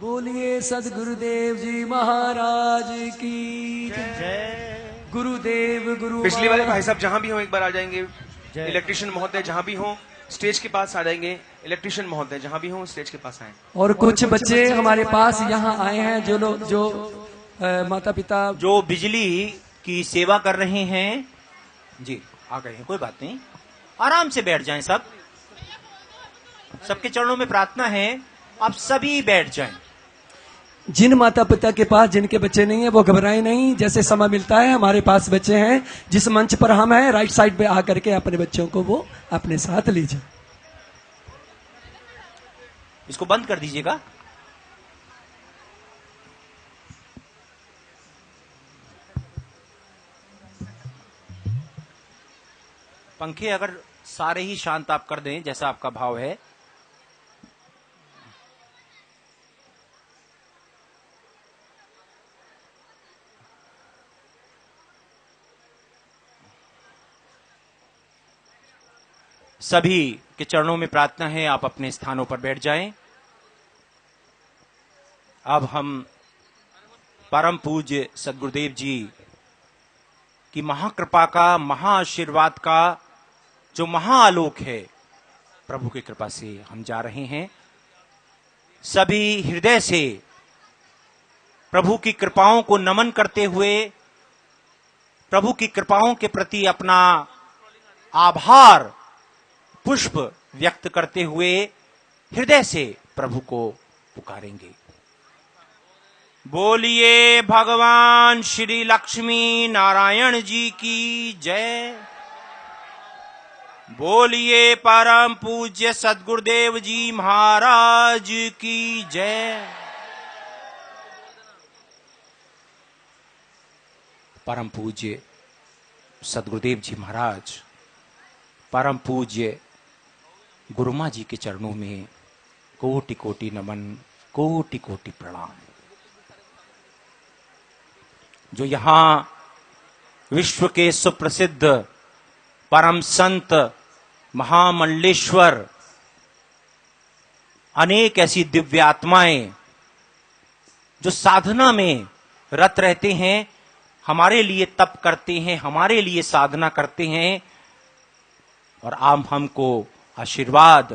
बोलिए सदगुरुदेव जी महाराज की जय। गुरुदेव गुरु पिछली वाले भाई साहब जहां भी हो एक बार आ जाएंगे। इलेक्ट्रिशियन महोदय जहां भी हो स्टेज के पास आ जाएंगे। इलेक्ट्रिशियन महोदय जहां भी हो स्टेज के पास आए। और कुछ बच्चे हमारे पास यहाँ आए हैं जो लोग जो माता पिता जो बिजली की सेवा कर रहे हैं जी आ गए हैं, कोई बात नहीं, आराम से बैठ जाएं सब। सबके चरणों में प्रार्थना है, आप सभी बैठ जाएं। जिन माता पिता के पास जिनके बच्चे नहीं है वो घबराए नहीं, जैसे समय मिलता है हमारे पास बच्चे हैं। जिस मंच पर हम हैं राइट साइड पे आकर के अपने बच्चों को वो अपने साथ लीजिए। इसको बंद कर दीजिएगा। पंखे अगर सारे ही शांत आप कर दें जैसा आपका भाव है। सभी के चरणों में प्रार्थना है, आप अपने स्थानों पर बैठ जाएं। अब हम परम पूज्य सदगुरुदेव जी की महाकृपा का, महाआशीर्वाद का जो महाआलोक है, प्रभु की कृपा से हम जा रहे हैं। सभी हृदय से प्रभु की कृपाओं को नमन करते हुए, प्रभु की कृपाओं के प्रति अपना आभार पुष्प व्यक्त करते हुए हृदय से प्रभु को पुकारेंगे। बोलिए भगवान श्री लक्ष्मी नारायण जी की जय। बोलिए परम पूज्य सदगुरुदेव जी महाराज की जय। परम पूज्य सदगुरुदेव जी महाराज, परम पूज्य गुरुमा जी के चरणों में कोटि कोटि नमन, कोटि कोटि प्रणाम। जो यहां विश्व के सुप्रसिद्ध परम संत महामंडलेश्वर, अनेक ऐसी दिव्य आत्माएं जो साधना में रत रहते हैं, हमारे लिए तप करते हैं, हमारे लिए साधना करते हैं और आप हमको आशीर्वाद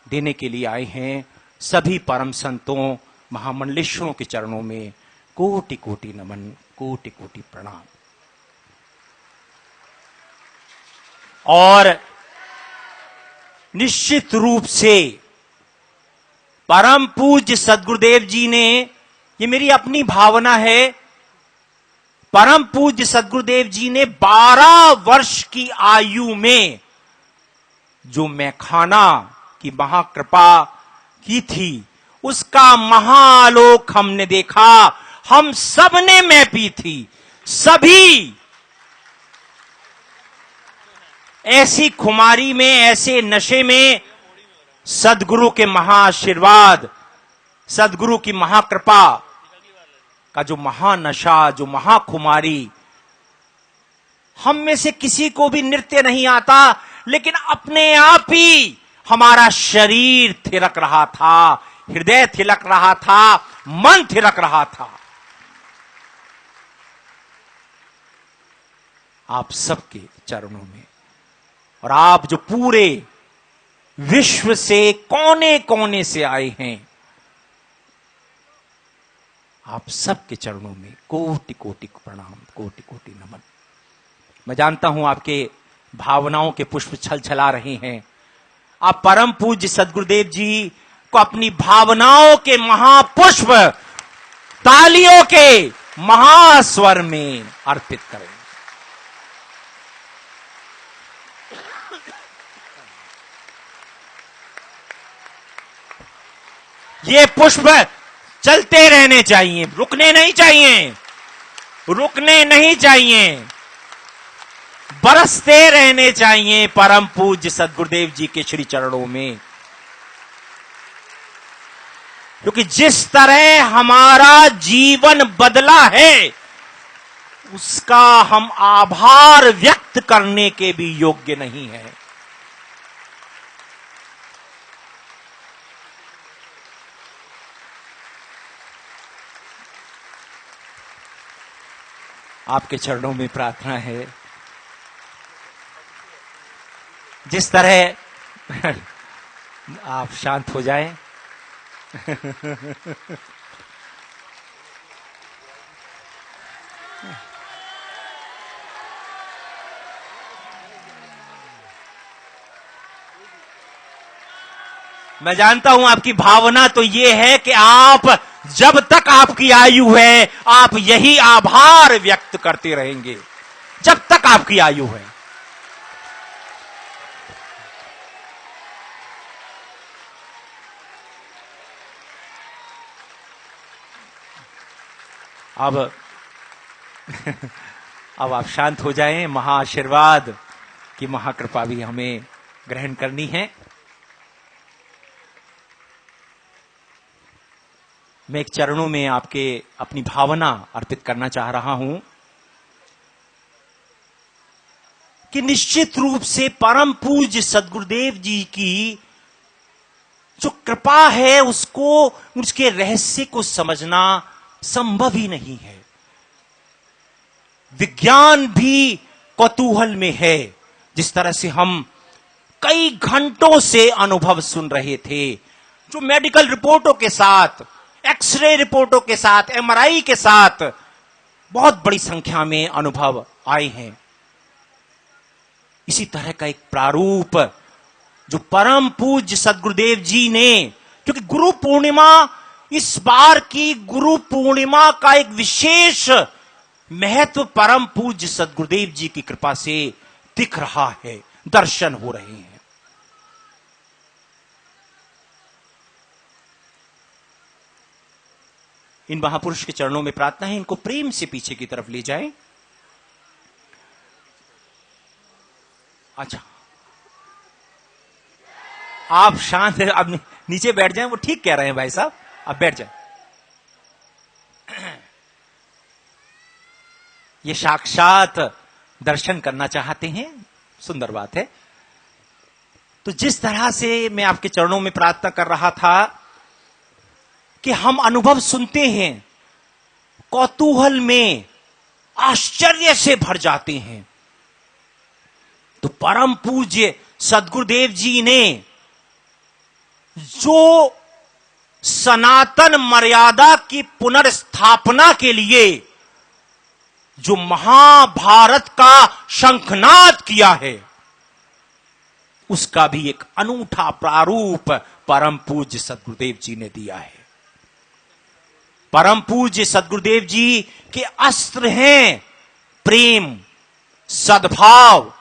देने के लिए आए हैं। सभी परम संतों महामंडलेश्वरों के चरणों में कोटि कोटि नमन, कोटि कोटि प्रणाम। और निश्चित रूप से परम पूज्य सदगुरुदेव जी ने, ये मेरी अपनी भावना है, परम पूज्य सदगुरुदेव जी ने 12 वर्ष की आयु में जो मैखाना की महाकृपा की थी, उसका महाआलोक हमने देखा। हम सब ने मैं पी थी, सभी ऐसी खुमारी में, ऐसे नशे में सदगुरु के महाआशीर्वाद, सदगुरु की महाकृपा का जो महानशा, जो महाखुमारी, हम में से किसी को भी नृत्य नहीं आता, लेकिन अपने आप ही हमारा शरीर थिरक रहा था, हृदय थिरक रहा था, मन थिरक रहा था। आप सबके चरणों में, और आप जो पूरे विश्व से कोने कोने से आए हैं, आप सबके चरणों में कोटि कोटि प्रणाम, कोटि कोटि नमन। मैं जानता हूं आपके भावनाओं के पुष्प छल छला रहे हैं। आप परम पूज्य सदगुरुदेव जी को अपनी भावनाओं के महापुष्प तालियों के महास्वर में अर्पित करें। ये पुष्प चलते रहने चाहिए, रुकने नहीं चाहिए, रुकने नहीं चाहिए, बरसते रहने चाहिए परम पूज्य सदगुरुदेव जी के श्री चरणों में। क्योंकि जिस तरह हमारा जीवन बदला है, उसका हम आभार व्यक्त करने के भी योग्य नहीं है। आपके चरणों में प्रार्थना है, जिस तरह आप शांत हो जाएं। मैं जानता हूं आपकी भावना तो ये है कि आप जब तक आपकी आयु है आप यही आभार व्यक्त करते रहेंगे, जब तक आपकी आयु है। अब आप शांत हो जाएं। महाआशीर्वाद की महाकृपा भी हमें ग्रहण करनी है। मैं एक चरणों में आपके अपनी भावना अर्पित करना चाह रहा हूं कि निश्चित रूप से परम पूज्य सद्गुरुदेव जी की जो कृपा है उसको, उसके रहस्य को समझना संभव ही नहीं है। विज्ञान भी कौतूहल में है। जिस तरह से हम कई घंटों से अनुभव सुन रहे थे, जो मेडिकल रिपोर्टों के साथ, एक्सरे रिपोर्टों के साथ, एमआरआई के साथ बहुत बड़ी संख्या में अनुभव आए हैं, इसी तरह का एक प्रारूप जो परम पूज्य सद्गुरुदेव जी ने, क्योंकि गुरु पूर्णिमा, इस बार की गुरु पूर्णिमा का एक विशेष महत्व परम पूज्य सद्गुरुदेव जी की कृपा से दिख रहा है, दर्शन हो रहे हैं। इन महापुरुष के चरणों में प्रार्थना है, इनको प्रेम से पीछे की तरफ ले जाएं। अच्छा, आप शांत है, अब नीचे बैठ जाएं। वो ठीक कह रहे हैं भाई साहब, आप बैठ जाएं। ये साक्षात दर्शन करना चाहते हैं, सुंदर बात है। तो जिस तरह से मैं आपके चरणों में प्रार्थना कर रहा था कि हम अनुभव सुनते हैं, कौतूहल में आश्चर्य से भर जाते हैं, तो परम पूज्य सद्गुरुदेव जी ने जो सनातन मर्यादा की पुनर्स्थापना के लिए जो महाभारत का शंखनाद किया है, उसका भी एक अनूठा प्रारूप परम पूज्य सद्गुरुदेव जी ने दिया है। परम पूज्य सद्गुरुदेव जी के अस्त्र हैं प्रेम, सद्भाव,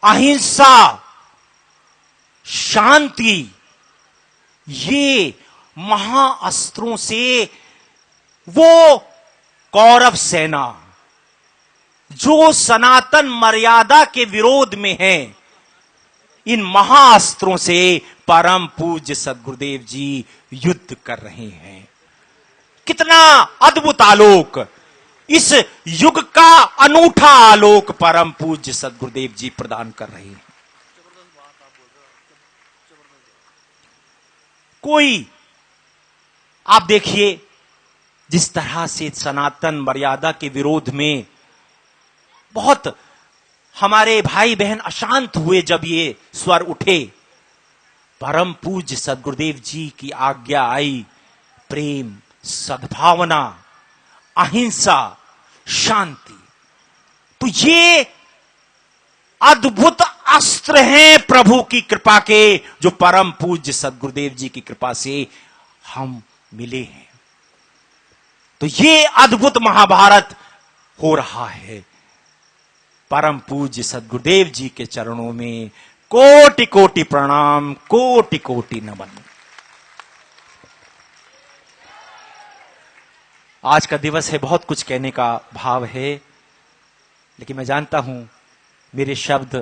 अहिंसा, शांति। ये महाअस्त्रों से वो कौरव सेना जो सनातन मर्यादा के विरोध में है, इन महाअस्त्रों से परम पूज्य सद्गुरुदेव जी युद्ध कर रहे हैं। कितना अद्भुत आलोक, इस युग का अनूठा आलोक परम पूज्य सद्गुरुदेव जी प्रदान कर रहे हैं। कोई आप देखिए, जिस तरह से सनातन मर्यादा के विरोध में बहुत हमारे भाई बहन अशांत हुए, जब ये स्वर उठे, परम पूज्य सद्गुरुदेव जी की आज्ञा आई, प्रेम, सद्भावना, अहिंसा, शांति। तो ये अद्भुत अस्त्र हैं प्रभु की कृपा के, जो परम पूज्य सद्गुरुदेव जी की कृपा से हम मिले हैं। तो ये अद्भुत महाभारत हो रहा है। परम पूज्य सद्गुरुदेव जी के चरणों में कोटि कोटि प्रणाम, कोटि कोटि नमन। आज का दिवस है, बहुत कुछ कहने का भाव है, लेकिन मैं जानता हूं मेरे शब्द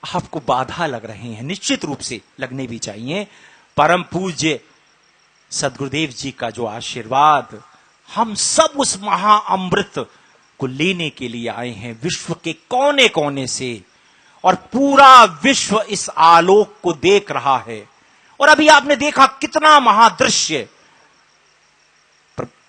आपको बाधा लग रहे हैं, निश्चित रूप से लगने भी चाहिए। परम पूज्य सद्गुरुदेव जी का जो आशीर्वाद, हम सब उस महाअमृत को लेने के लिए आए हैं, विश्व के कोने कोने से, और पूरा विश्व इस आलोक को देख रहा है। और अभी आपने देखा कितना महादृश्य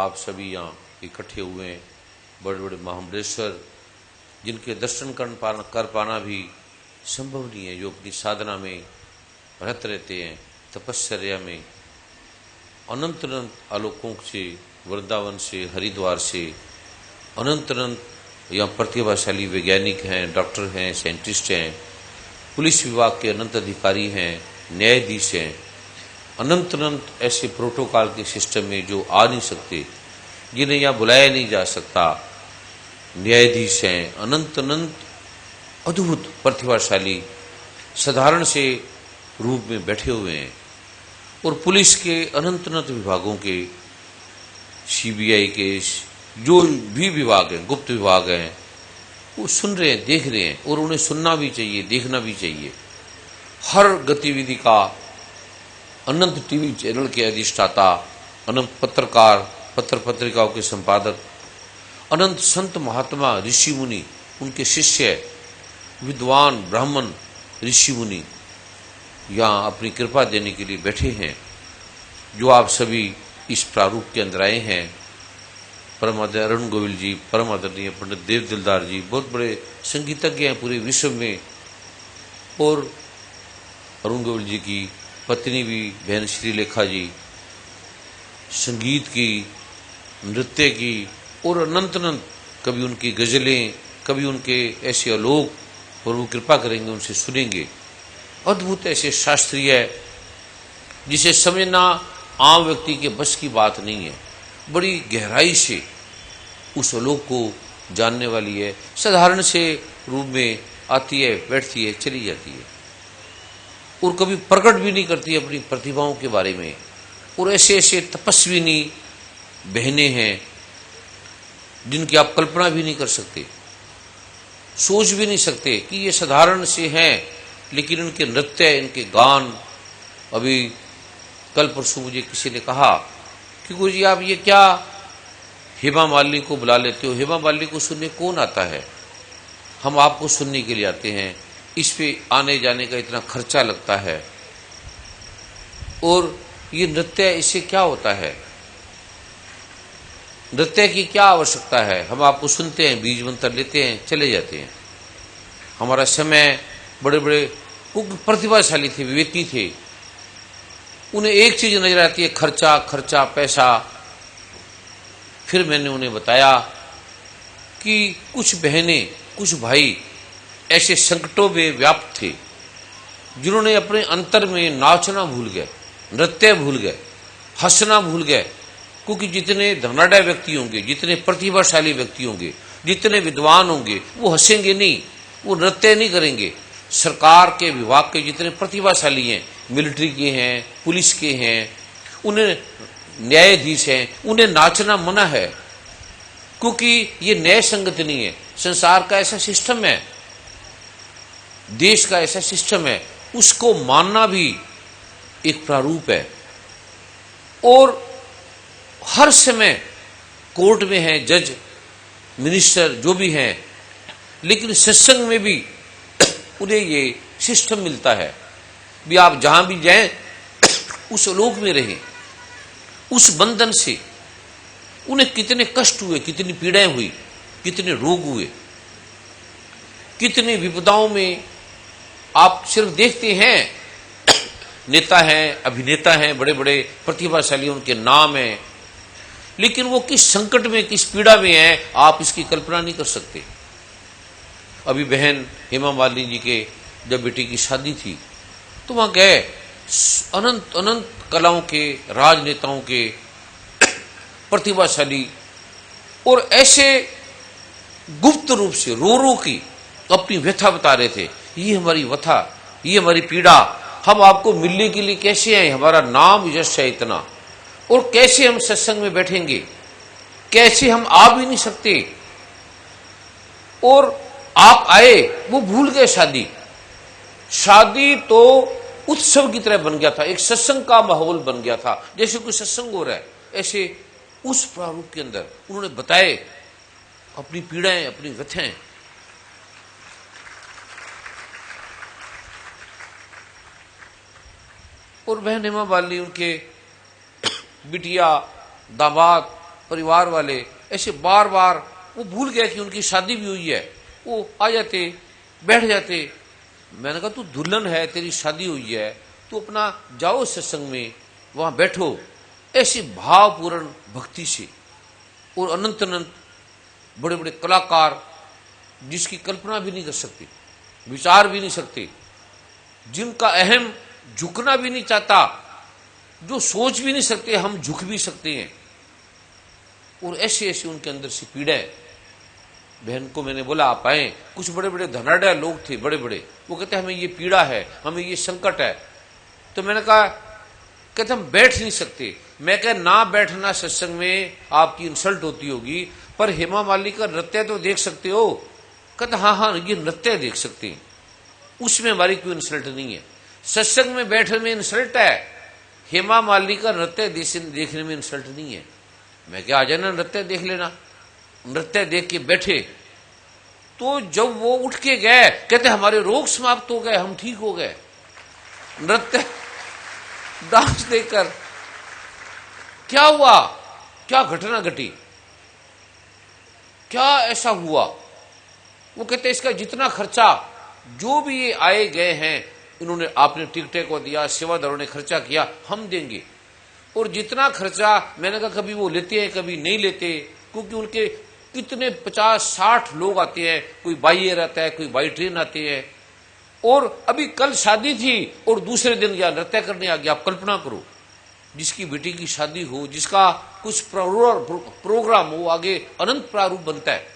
आप सभी यहाँ इकट्ठे हुए हैं, बड़े बड़े महामंडलेश्वर जिनके दर्शन कर पाना भी संभव नहीं है, जो अपनी साधना में रहते रहते हैं, तपश्चर्या में, अनंत अनंत आलोकों से, वृंदावन से, हरिद्वार से, अनंत अनंत यहाँ प्रतिभाशाली वैज्ञानिक हैं, डॉक्टर हैं, साइंटिस्ट हैं, पुलिस विभाग के अनंत अधिकारी हैं, न्यायाधीश हैं, अनंत अनंत ऐसे प्रोटोकॉल के सिस्टम में जो आ नहीं सकते, जिन्हें यहाँ बुलाया नहीं जा सकता, न्यायाधीश हैं, अनंत अनंत अद्भुत प्रतिभाशाली साधारण से रूप में बैठे हुए हैं, और पुलिस के अनंत अनंत विभागों के, सीबीआई के जो भी विभाग हैं, गुप्त विभाग हैं, वो सुन रहे हैं, देख रहे हैं, और उन्हें सुनना भी चाहिए, देखना भी चाहिए। हर गतिविधि का अनंत टीवी चैनल के अधिष्ठाता, अनंत पत्रकार, पत्र पत्रिकाओं के संपादक, अनंत संत महात्मा, ऋषि मुनि, उनके शिष्य, विद्वान ब्राह्मण, ऋषि मुनि यहाँ अपनी कृपा देने के लिए बैठे हैं। जो आप सभी इस प्रारूप के अंदर आए हैं, परम आदरणीय अरुण गोविल जी, परम आदरणीय पंडित देव दिलदार जी, बहुत बड़े संगीतज्ञ हैं पूरे विश्व में, और अरुण गोविल जी की पत्नी भी बहन श्रीलेखा जी, संगीत की, नृत्य की, और अनंत अनंत, कभी उनकी गजलें, कभी उनके ऐसे आलोक, प्रभु कृपा करेंगे उनसे सुनेंगे, अद्भुत ऐसे शास्त्रीय, जिसे समझना आम व्यक्ति के बस की बात नहीं है, बड़ी गहराई से उस आलोक को जानने वाली है, साधारण से रूप में आती है, बैठती है, चली जाती है, और कभी प्रकट भी नहीं करती अपनी प्रतिभाओं के बारे में। और ऐसे ऐसे तपस्विनी बहनें हैं जिनकी आप कल्पना भी नहीं कर सकते, सोच भी नहीं सकते कि ये साधारण से हैं, लेकिन इनके नृत्य, इनके गान, अभी कल परसों मुझे किसी ने कहा कि गुरु जी आप ये क्या हेमा मालिनी को बुला लेते हो, हेमा मालिनी को सुनने कौन आता है, हम आपको सुनने के लिए आते हैं, इस पे आने जाने का इतना खर्चा लगता है, और ये नृत्य, इससे क्या होता है, नृत्य की क्या आवश्यकता है, हम आपको सुनते हैं, बीज मंत्र लेते हैं, चले जाते हैं। हमारा समय, बड़े बड़े प्रतिभाशाली थे, विवेकी थे, उन्हें एक चीज नजर आती है, खर्चा खर्चा, पैसा। फिर मैंने उन्हें बताया कि कुछ बहनें, कुछ भाई ऐसे संकटों में व्याप्त थे, जिन्होंने अपने अंतर में नाचना भूल गए, नृत्य भूल गए, हंसना भूल गए, क्योंकि जितने धनाढ़ व्यक्ति होंगे, जितने प्रतिभाशाली व्यक्ति होंगे, जितने विद्वान होंगे, वो हंसेंगे नहीं, वो नृत्य नहीं करेंगे। सरकार के विभाग के जितने प्रतिभाशाली हैं, मिलिट्री के हैं, पुलिस के हैं, उन्हें न्यायाधीश हैं, उन्हें नाचना मना है, क्योंकि ये न्याय संगत नहीं है। संसार का ऐसा सिस्टम है, देश का ऐसा सिस्टम है, उसको मानना भी एक प्रारूप है। और हर समय कोर्ट में है जज, मिनिस्टर जो भी हैं, लेकिन सत्संग में भी उन्हें ये सिस्टम मिलता है भी आप जहां भी जाएं उस लोक में रहें, उस बंधन से। उन्हें कितने कष्ट हुए, कितनी पीड़ाएं हुई, कितने रोग हुए, कितनी विपदाओं में आप सिर्फ देखते हैं, नेता हैं, अभिनेता हैं, बड़े बड़े प्रतिभाशाली उनके नाम हैं, लेकिन वो किस संकट में, किस पीड़ा में हैं, आप इसकी कल्पना नहीं कर सकते। अभी बहन हेमा मालिनी जी के जब बेटी की शादी थी, तो वहां गए अनंत अनंत कलाओं के, राजनेताओं के प्रतिभाशाली, और ऐसे गुप्त रूप से रो रो की अपनी व्यथा बता रहे थे, ये हमारी व्यथा, ये हमारी पीड़ा, हम आपको मिलने के लिए कैसे आए, हमारा नाम यश है इतना, और कैसे हम सत्संग में बैठेंगे, कैसे हम आ भी नहीं सकते, और आप आए, वो भूल गए शादी। शादी तो उत्सव की तरह बन गया था, एक सत्संग का माहौल बन गया था, जैसे कोई सत्संग हो रहा है, ऐसे उस प्रारूप के अंदर उन्होंने बताए अपनी पीड़ाएं, अपनी व्यथाएं। और बहन हेमा मालिनी, उनके बिटिया, दामाद, परिवार वाले ऐसे बार बार वो भूल गए कि उनकी शादी भी हुई है, वो आ जाते, बैठ जाते। मैंने कहा तू दुल्हन है, तेरी शादी हुई है, तू अपना जाओ सत्संग में, वहां बैठो ऐसी भावपूर्ण भक्ति से। और अनंत अनंत बड़े बड़े कलाकार जिसकी कल्पना भी नहीं कर सकते, विचार भी नहीं सकते, जिनका अहम झुकना भी नहीं चाहता, जो सोच भी नहीं सकते हम झुक भी सकते हैं। और ऐसे ऐसे उनके अंदर से पीड़ा है। बहन को मैंने बोला आप आए, कुछ बड़े बड़े धनाढ़ लोग थे, बड़े बड़े, वो कहते हमें ये पीड़ा है, हमें ये संकट है। तो मैंने कहा, कहते हम बैठ नहीं सकते। मैं कह ना बैठना सत्संग में आपकी इंसल्ट होती होगी, पर हेमा मालिनी का नृत्य तो देख सकते हो। कहते हाँ हाँ ये नृत्य देख सकते हैं, उसमें हमारी कोई इंसल्ट नहीं है। सत्संग में बैठने में इंसल्ट है, हेमा मालिनी का नृत्य देखने में इंसल्ट नहीं है। मैं क्या आ जाना नृत्य देख लेना। नृत्य देख के बैठे तो जब वो उठ के गए, कहते हमारे रोग समाप्त हो गए, हम ठीक हो गए। नृत्य डांस देखकर क्या हुआ, क्या घटना घटी, क्या ऐसा हुआ। वो कहते इसका जितना खर्चा जो भी ये आए गए हैं, इन्होंने आपने टिकटे को दिया, सेवादारों ने खर्चा किया, हम देंगे। और जितना खर्चा, मैंने कहा कभी वो लेते हैं कभी नहीं लेते, क्योंकि उनके कितने 50-60 लोग आते हैं, कोई बाई एयर आता है, कोई बाई ट्रेन आते हैं। और अभी कल शादी थी और दूसरे दिन या नृत्य करने आ गया। आप कल्पना करो, जिसकी बेटी की शादी हो, जिसका कुछ प्रोग्राम हो, आगे अनंत प्रारूप बनता है,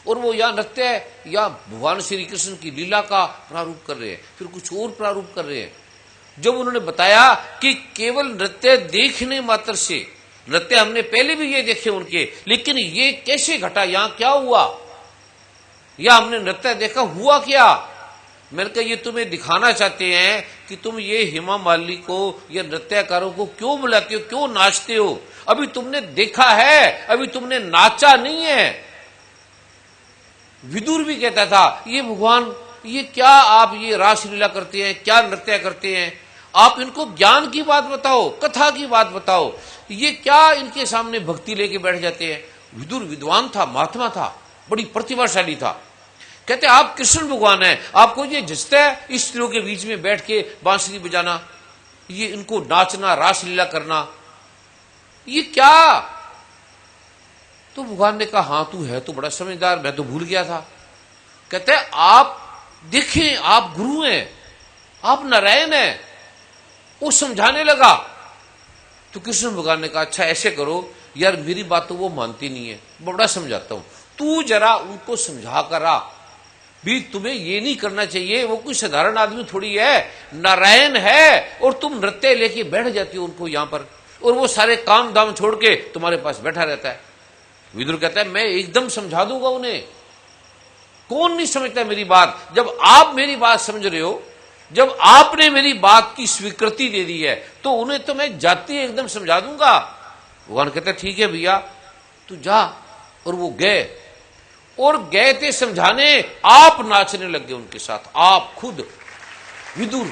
और वो या नृत्य या भगवान श्री कृष्ण की लीला का प्रारूप कर रहे हैं, फिर कुछ और प्रारूप कर रहे हैं। जब उन्होंने बताया कि केवल नृत्य देखने मात्र से, नृत्य हमने पहले भी ये देखे उनके, लेकिन ये कैसे घटा, यहां क्या हुआ, या हमने नृत्य देखा, हुआ क्या। मैंने कहा ये तुम्हें दिखाना चाहते हैं कि तुम ये हेमा मालिनी को या नृत्यकारों को क्यों बुलाते हो, क्यों नाचते हो। अभी तुमने देखा है, अभी तुमने नाचा नहीं है। विदुर भी कहता था ये भगवान, ये क्या आप ये रासलीला करते हैं, क्या नृत्य करते हैं, आप इनको ज्ञान की बात बताओ, कथा की बात बताओ, ये क्या इनके सामने भक्ति लेके बैठ जाते हैं। विदुर विद्वान था, महात्मा था, बड़ी प्रतिभाशाली था। कहते आप कृष्ण भगवान हैं, आपको ये जचता है स्त्रियों के बीच में बैठ के बांसुरी बजाना, ये इनको नाचना, रासलीला करना, ये क्या। तो भगवान ने कहा हाँ तू है तो बड़ा समझदार, मैं तो भूल गया था। कहते आप देखें, आप गुरु हैं, आप नारायण हैं। वो समझाने लगा तो कृष्ण भगवान ने कहा अच्छा ऐसे करो यार, मेरी बात तो वो मानती नहीं है, बड़ा समझाता हूं, तू जरा उनको समझा कर आ भी, तुम्हें ये नहीं करना चाहिए, वो कोई साधारण आदमी थोड़ी है, नारायण है, और तुम नृत्य लेके बैठ जाती हो उनको यहां पर, और वो सारे काम दाम छोड़ के तुम्हारे पास बैठा रहता है। विदुर कहता है मैं एकदम समझा दूंगा उन्हें, कौन नहीं समझता मेरी बात। जब आप मेरी बात समझ रहे हो, जब आपने मेरी बात की स्वीकृति दे दी है, तो उन्हें तो मैं जाती एकदम समझा दूंगा। भगवान कहते ठीक है भैया तू जा। और वो गए, और गए थे समझाने, आप नाचने लग गए उनके साथ, आप खुद विदुर।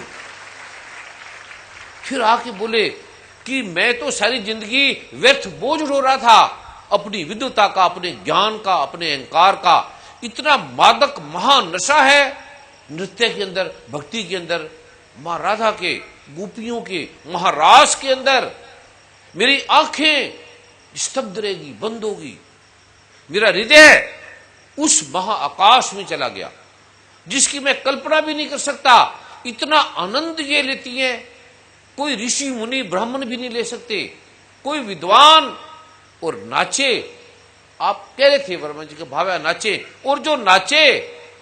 फिर आके बोले कि मैं तो सारी जिंदगी व्यर्थ बोझ उठो रहा था, अपनी विद्वता का, अपने ज्ञान का, अपने अहंकार का। इतना मादक महानशा है नृत्य के अंदर, भक्ति के अंदर, मां राधा के, गोपियों के, महारास के अंदर। मेरी आंखें स्तब्ध रहेगी, बंद होगी, मेरा हृदय उस महाआकाश में चला गया जिसकी मैं कल्पना भी नहीं कर सकता। इतना आनंद ये लेती हैं, कोई ऋषि मुनि ब्राह्मण भी नहीं ले सकते, कोई विद्वान। और नाचे, आप कह रहे थे वर्मा जी के भाव्या नाचे, और जो नाचे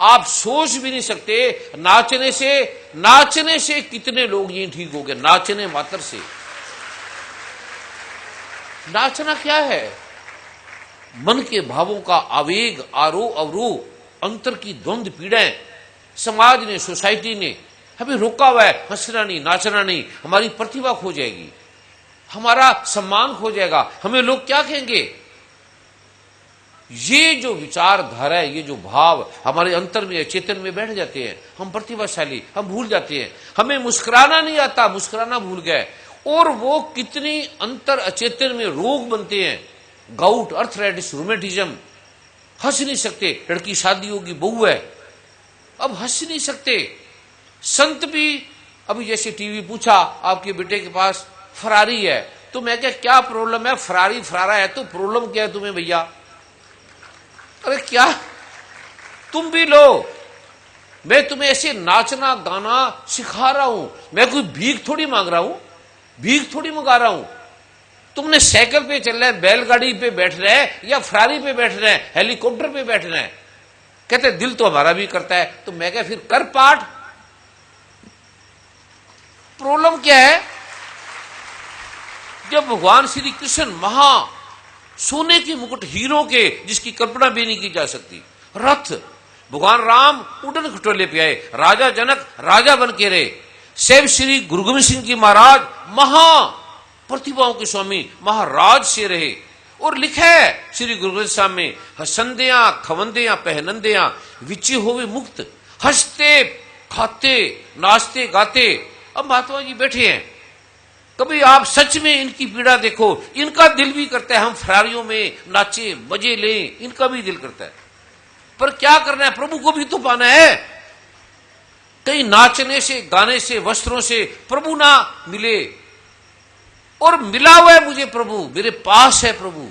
आप सोच भी नहीं सकते, नाचने से कितने लोग ये ठीक हो गए, नाचने मात्र से। नाचना क्या है, मन के भावों का आवेग, आरोह अवरोह, अंतर की द्वंद्व पीड़ाएं। समाज ने, सोसाइटी ने हमें रोका हुआ है, हंसना नहीं, नाचना नहीं, हमारी प्रतिभा खो जाएगी, हमारा सम्मान खो जाएगा, हमें लोग क्या कहेंगे। ये जो विचारधारा है, ये जो भाव हमारे अंतर में, चेतन में बैठ जाते हैं, हम प्रतिभाशाली, हम भूल जाते हैं, हमें मुस्कुराना नहीं आता, मुस्कुराना भूल गए। और वो कितनी अंतर अचेतन में रोग बनते हैं, गाउट, अर्थराइटिस, रूमेटिज्म, हंस नहीं सकते। लड़की शादी होगी, बहू है, अब हंस नहीं सकते। संत भी, अभी जैसे टीवी पूछा आपके बेटे के पास फरारी है, तो मैं क्या प्रॉब्लम है? फरारी फरारा है तो प्रॉब्लम क्या है तुम्हें भैया? अरे क्या, तुम भी लो, मैं तुम्हें ऐसे नाचना गाना सिखा रहा हूं, मैं कोई भीख थोड़ी मांग रहा हूं, भीख थोड़ी मंगा रहा हूं। तुमने साइकिल पे चलना है, बैलगाड़ी पे बैठना है, या फरारी पे बैठना है, हेलीकॉप्टर पे बैठना है? कहते दिल तो हमारा भी करता है। तो मैं क्या, फिर कर पाठ। प्रॉब्लम क्या है? जब भगवान श्री कृष्ण महा सोने के मुकुट, हीरो के, जिसकी कल्पना भी नहीं की जा सकती, रथ, भगवान राम उड़न खटोले पे आए, राजा जनक राजा बन के रहे, सेव श्री गुरु गोविंद सिंह जी महाराज महा प्रतिभाओं के स्वामी महाराज से रहे। और लिखा है श्री गुरु ग्रंथ साहब में, हसंदियां खवंदियां पहनंदियां विचे होवे मुक्त, हंसते खाते नाचते गाते। अब महात्मा जी बैठे हैं, कभी आप सच में इनकी पीड़ा देखो, इनका दिल भी करता है हम फरारियों में नाचे मजे लें, इनका भी दिल करता है, पर क्या करना है? प्रभु को भी तो पाना है। कहीं नाचने से, गाने से, वस्त्रों से प्रभु ना मिले, और मिला हुआ है मुझे प्रभु, मेरे पास है प्रभु।